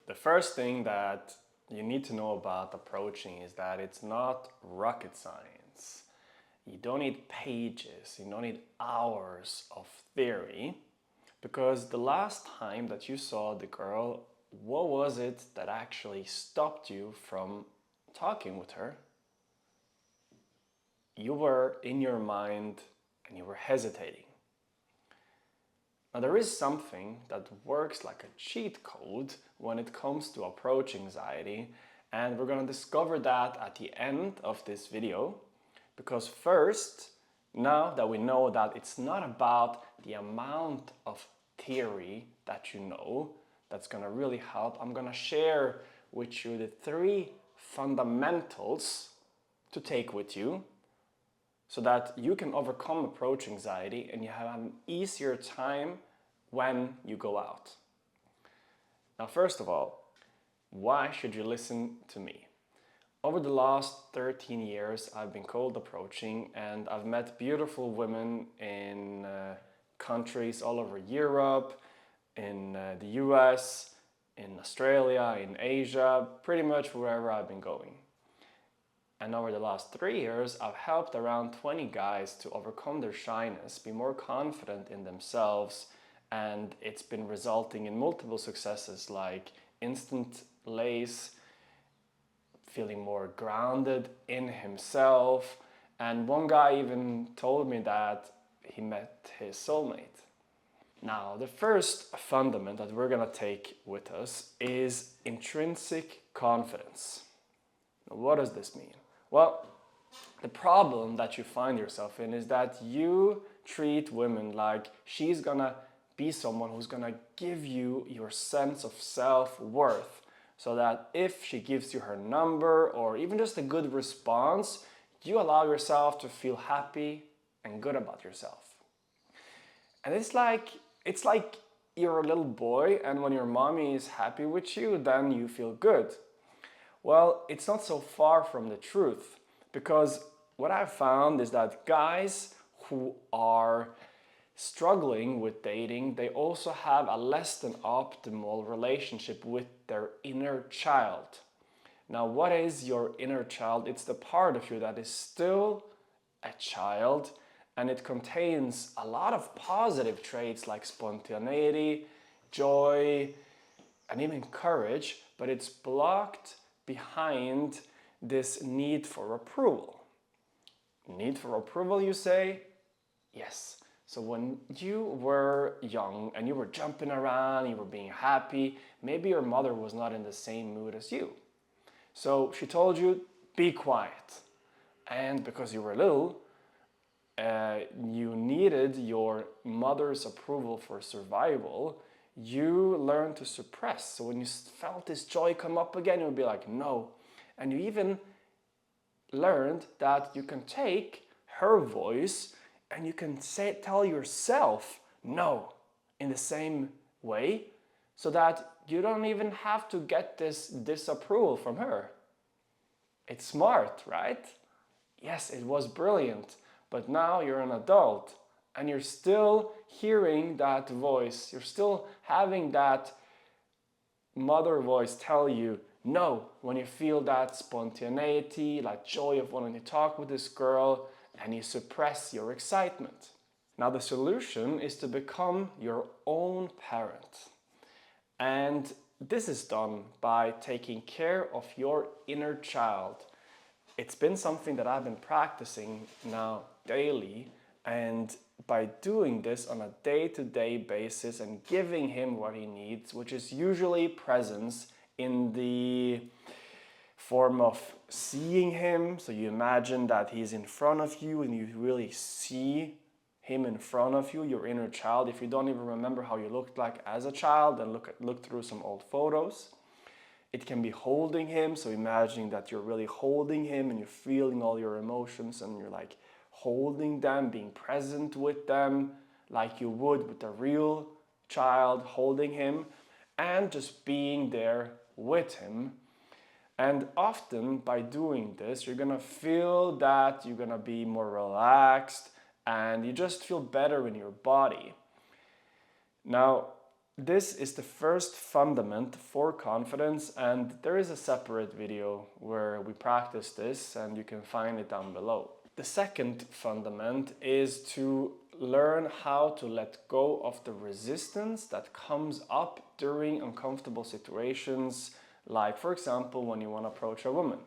The first thing that you need to know about approaching is that it's not rocket science. You don't need pages, you don't need hours of theory, because the last time that you saw the girl, what was it that actually stopped you from talking with her? You were in your mind and you were hesitating. Now, there is something that works like a cheat code when it comes to approach anxiety, and we're going to discover that at the end of this video. Because first, now that we know that it's not about the amount of theory that you know that's going to really help, I'm going to share with you the 3 fundamentals to take with you so that you can overcome approach anxiety and you have an easier time when you go out. Now, first of all, why should you listen to me? Over the last 13 years, I've been cold approaching, and I've met beautiful women in countries all over Europe, in the US, in Australia, in Asia, pretty much wherever I've been going. And over the last 3 years, I've helped around 20 guys to overcome their shyness, be more confident in themselves, and it's been resulting in multiple successes like instant lace, feeling more grounded in himself, and one guy even told me that he met his soulmate. Now, the first fundament that we're gonna take with us is intrinsic confidence. Now, what does this mean? Well, the problem that you find yourself in is that you treat women like she's gonna be someone who's gonna give you your sense of self-worth, so that if she gives you her number or even just a good response, you allow yourself to feel happy and good about yourself. And it's like you're a little boy, and when your mommy is happy with you, then you feel good. Well, it's not so far from the truth, because what I've found is that guys who are struggling with dating, they also have a less than optimal relationship with their inner child. Now, what is your inner child? It's the part of you that is still a child, and it contains a lot of positive traits like spontaneity, joy, and even courage, but it's blocked behind this need for approval. Need for approval, you say? Yes. So when you were young and you were jumping around, you were being happy, maybe your mother was not in the same mood as you. So she told you, be quiet. And because you were little, you needed your mother's approval for survival, you learned to suppress. So when you felt this joy come up again, you would be like, no. And you even learned that you can take her voice and you can tell yourself no in the same way, so that you don't even have to get this disapproval from her. It's smart, right? Yes, it was brilliant, but now you're an adult and you're still hearing that voice. You're still having that mother voice tell you no when you feel that spontaneity, that joy of wanting to talk with this girl, and you suppress your excitement. Now, the solution is to become your own parent. And this is done by taking care of your inner child. It's been something that I've been practicing now daily, and by doing this on a day-to-day basis and giving him what he needs, which is usually presence in the form of seeing him. So you imagine that he's in front of you and you really see him in front of you, your inner child. If you don't even remember how you looked like as a child, then look through some old photos. It can be holding him, so imagining that you're really holding him and you're feeling all your emotions and you're like holding them, being present with them like you would with a real child, holding him and just being there with him. And often by doing this, you're gonna feel that you're gonna be more relaxed and you just feel better in your body. Now, This is the first fundament for confidence, and there is a separate video where we practice this, and you can find it down below. The second fundament is to learn how to let go of the resistance that comes up during uncomfortable situations, like for example when you want to approach a woman.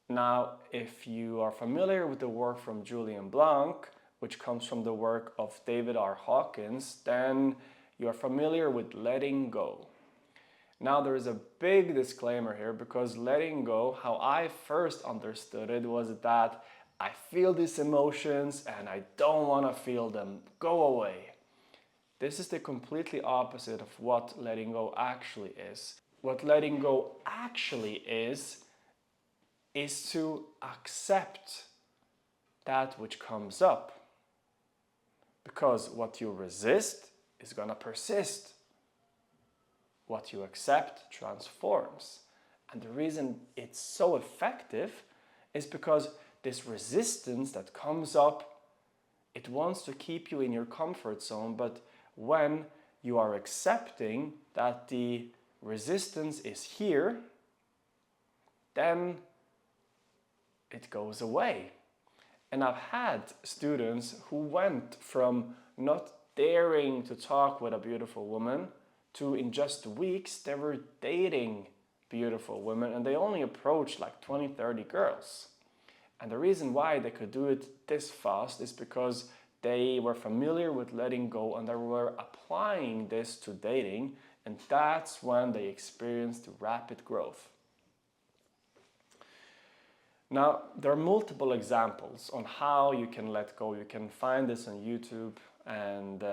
Now, if you are familiar with the work from Julian Blanc, which comes from the work of David R. Hawkins, then you are familiar with letting go. Now there is a big disclaimer here, because letting go, how I first understood it, was that I feel these emotions and I don't want to feel them. Go away. This is the completely opposite of what letting go actually is. What letting go actually is to accept that which comes up. Because what you resist is going to persist. What you accept transforms. And the reason it's so effective is because this resistance that comes up, it wants to keep you in your comfort zone, but when you are accepting that the resistance is here, then it goes away. And I've had students who went from not daring to talk with a beautiful woman to, in just weeks, they were dating beautiful women, and they only approached like 20-30 girls. And the reason why they could do it this fast is because they were familiar with letting go and they were applying this to dating, and that's when they experienced rapid growth. Now, there are multiple examples on how you can let go. You can find this on YouTube and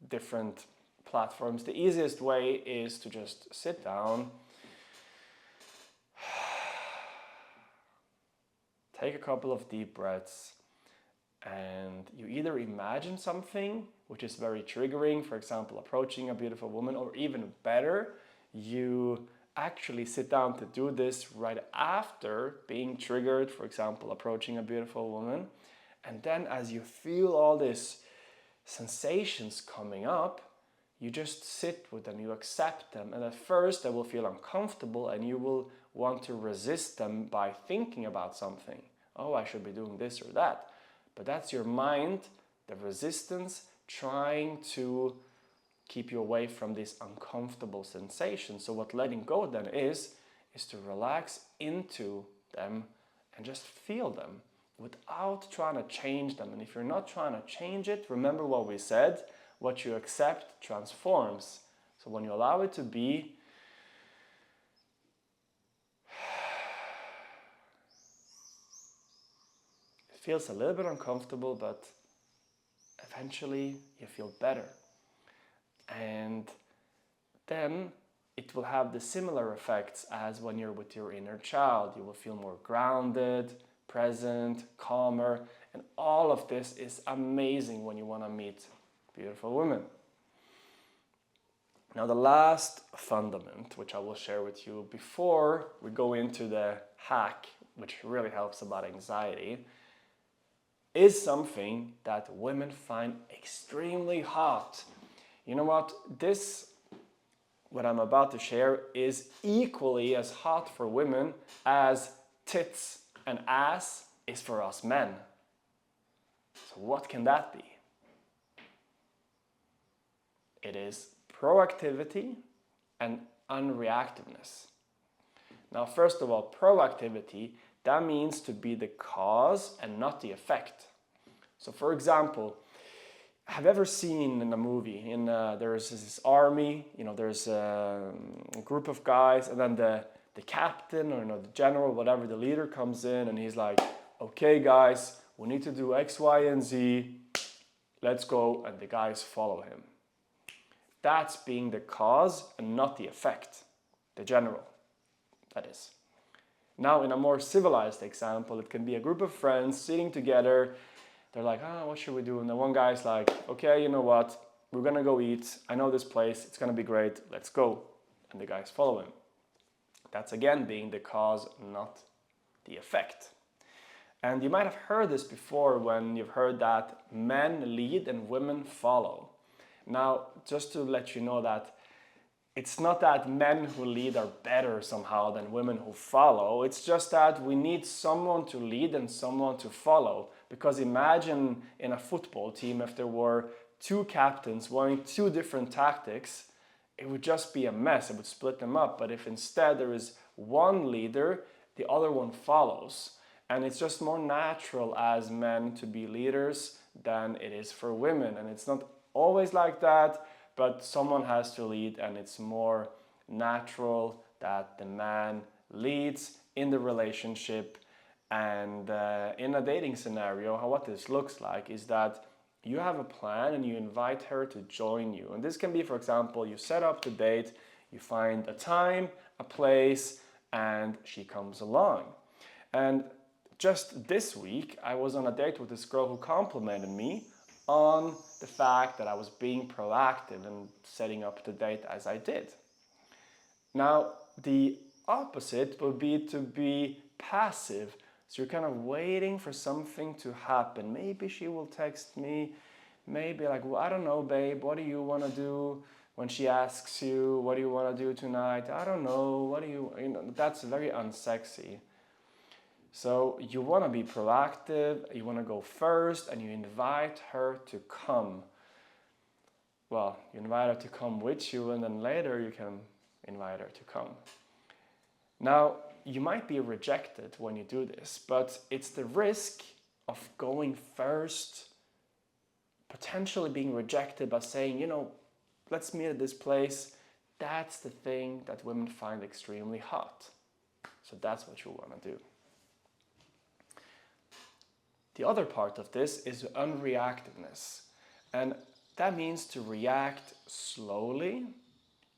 different platforms. The easiest way is to just sit down, take a couple of deep breaths, and you either imagine something which is very triggering, for example, approaching a beautiful woman, or even better, you actually sit down to do this right after being triggered, for example, approaching a beautiful woman. And then as you feel all these sensations coming up, you just sit with them, you accept them. And at first they will feel uncomfortable and you will want to resist them by thinking about something. Oh, I should be doing this or that. But that's your mind, the resistance, trying to keep you away from these uncomfortable sensations. So what letting go then is to relax into them and just feel them without trying to change them. And if you're not trying to change it, remember what we said, what you accept transforms. So when you allow it to be, it feels a little bit uncomfortable, but eventually you feel better. And then it will have the similar effects as when you're with your inner child. You will feel more grounded, present, calmer, and all of this is amazing when you want to meet beautiful women. Now the last fundament, which I will share with you before we go into the hack, which really helps about anxiety, is something that women find extremely hot. You know what? What I'm about to share is equally as hot for women as tits and ass is for us men. So what can that be? It is proactivity and unreactiveness. Now, first of all, proactivity, that means to be the cause and not the effect. So for example, have you ever seen in a movie, there's this army, there's a group of guys, and then the captain or the general, whatever, the leader comes in and he's like, okay guys, we need to do X, Y, and Z, let's go, and the guys follow him. That's being the cause and not the effect, the general, that is. Now in a more civilized example, it can be a group of friends sitting together. They're like, what should we do? And the one guy's like, okay, you know what? We're gonna go eat. I know this place. It's gonna be great. Let's go. And the guys follow him. That's again being the cause, not the effect. And you might have heard this before when you've heard that men lead and women follow. Now, just to let you know that it's not that men who lead are better somehow than women who follow. It's just that we need someone to lead and someone to follow. Because imagine in a football team, if there were two captains wanting two different tactics, it would just be a mess. It would split them up. But if instead there is one leader, the other one follows. And it's just more natural as men to be leaders than it is for women. And it's not always like that, but someone has to lead, and it's more natural that the man leads in the relationship. And in a dating scenario, what this looks like is that you have a plan and you invite her to join you. And this can be, for example, you set up the date, you find a time, a place, and she comes along. And just this week, I was on a date with this girl who complimented me on the fact that I was being proactive and setting up the date as I did. Now, the opposite would be to be passive. So you're kind of waiting for something to happen. Maybe she will text me, maybe like, well, I don't know, babe, what do you want to do? When she asks you, what do you want to do tonight? I don't know, what do you know, that's very unsexy. So you want to be proactive, you want to go first, and you invite her to come. Well, you invite her to come with you, and then later you can invite her to come. Now, you might be rejected when you do this, but it's the risk of going first, potentially being rejected by saying, let's meet at this place. That's the thing that women find extremely hot. So that's what you want to do. The other part of this is unreactiveness. And that means to react slowly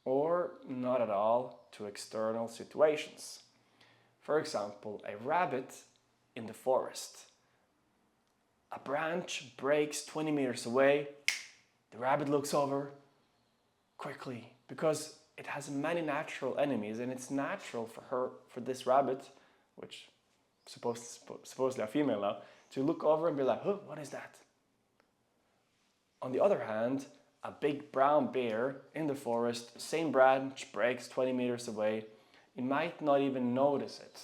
or not at all to external situations. For example, a rabbit in the forest. A branch breaks 20 meters away. The rabbit looks over quickly because it has many natural enemies, and it's natural for this rabbit, which supposedly a female now, to look over and be like, oh, what is that? On the other hand, a big brown bear in the forest, same branch breaks 20 meters away, it might not even notice it.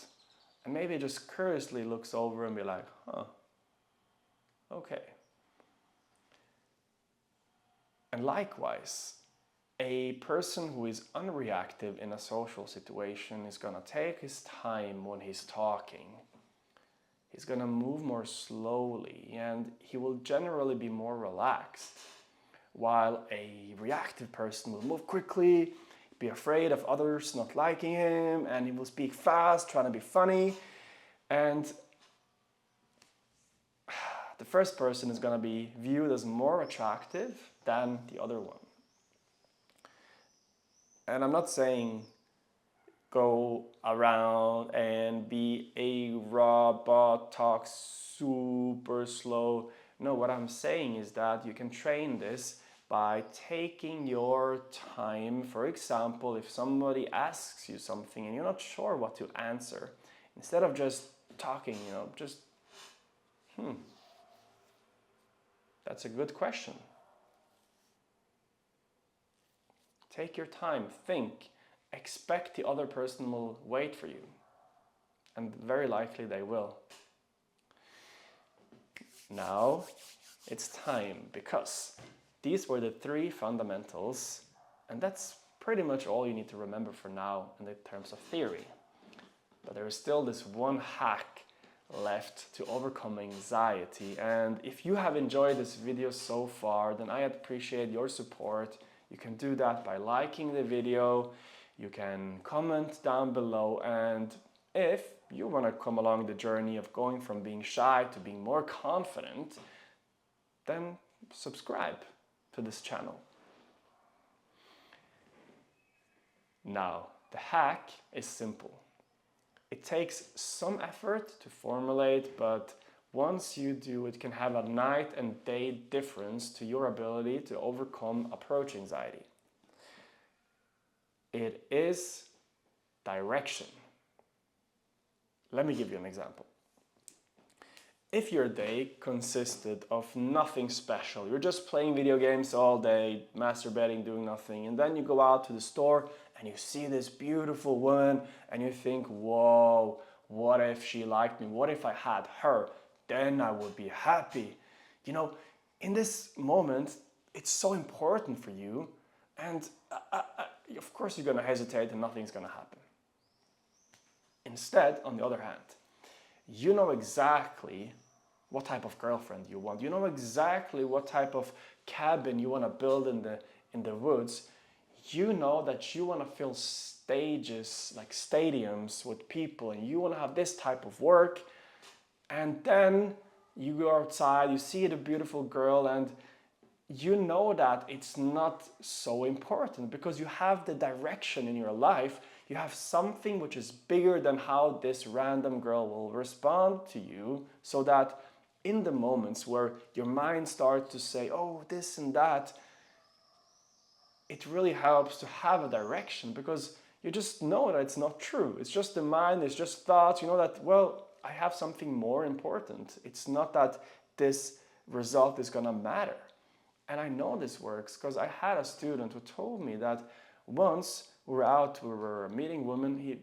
And maybe it just curiously looks over and be like, okay. And likewise, a person who is unreactive in a social situation is going to take his time when he's talking. He's going to move more slowly, and he will generally be more relaxed. While a reactive person will move quickly, be afraid of others not liking him, and he will speak fast, trying to be funny. And the first person is going to be viewed as more attractive than the other one. And I'm not saying go around and be a robot, talk super slow. No, what I'm saying is that you can train this by taking your time. For example, if somebody asks you something and you're not sure what to answer, instead of just talking, that's a good question. Take your time, think, expect the other person will wait for you. And very likely they will. Now it's time, because these were the 3 fundamentals, and that's pretty much all you need to remember for now in the terms of theory. But there is still this one hack left to overcome anxiety, and if you have enjoyed this video so far, then I appreciate your support. You can do that by liking the video, you can comment down below, and if you want to come along the journey of going from being shy to being more confident, then subscribe to this channel. Now, the hack is simple. It takes some effort to formulate, but once you do, it can have a night and day difference to your ability to overcome approach anxiety. It is direction. Let me give you an example. if your day consisted of nothing special, you're just playing video games all day, masturbating, doing nothing, and then you go out to the store and you see this beautiful woman and you think, whoa, what if she liked me? What if I had her? Then I would be happy. You know, in this moment, it's so important for you, and of course you're going to hesitate and nothing's going to happen. Instead, on the other hand, you know exactly what type of girlfriend you want. You know exactly what type of cabin you want to build in the woods. You know that you want to fill stages, like stadiums with people, and you want to have this type of work. And then you go outside, you see the beautiful girl, and you know that it's not so important because you have the direction in your life. You have something which is bigger than how this random girl will respond to you, so that in the moments where your mind starts to say, oh, this and that, it really helps to have a direction, because you just know that it's not true. It's just the mind, it's just thoughts. You know that, well, I have something more important. It's not that this result is gonna matter. And I know this works because I had a student who told me that once we were meeting women, he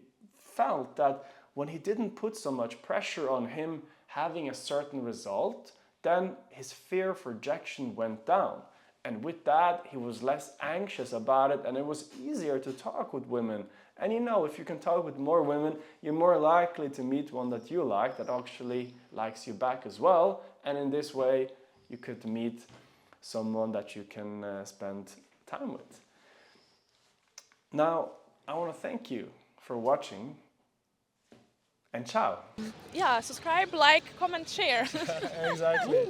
felt that when he didn't put so much pressure on him having a certain result, then his fear of rejection went down. And with that, he was less anxious about it, and it was easier to talk with women. And you know, if you can talk with more women, you're more likely to meet one that you like, that actually likes you back as well. And in this way, you could meet someone that you can spend time with. Now, I want to thank you for watching, and ciao. Yeah, subscribe, like, comment, share. Exactly.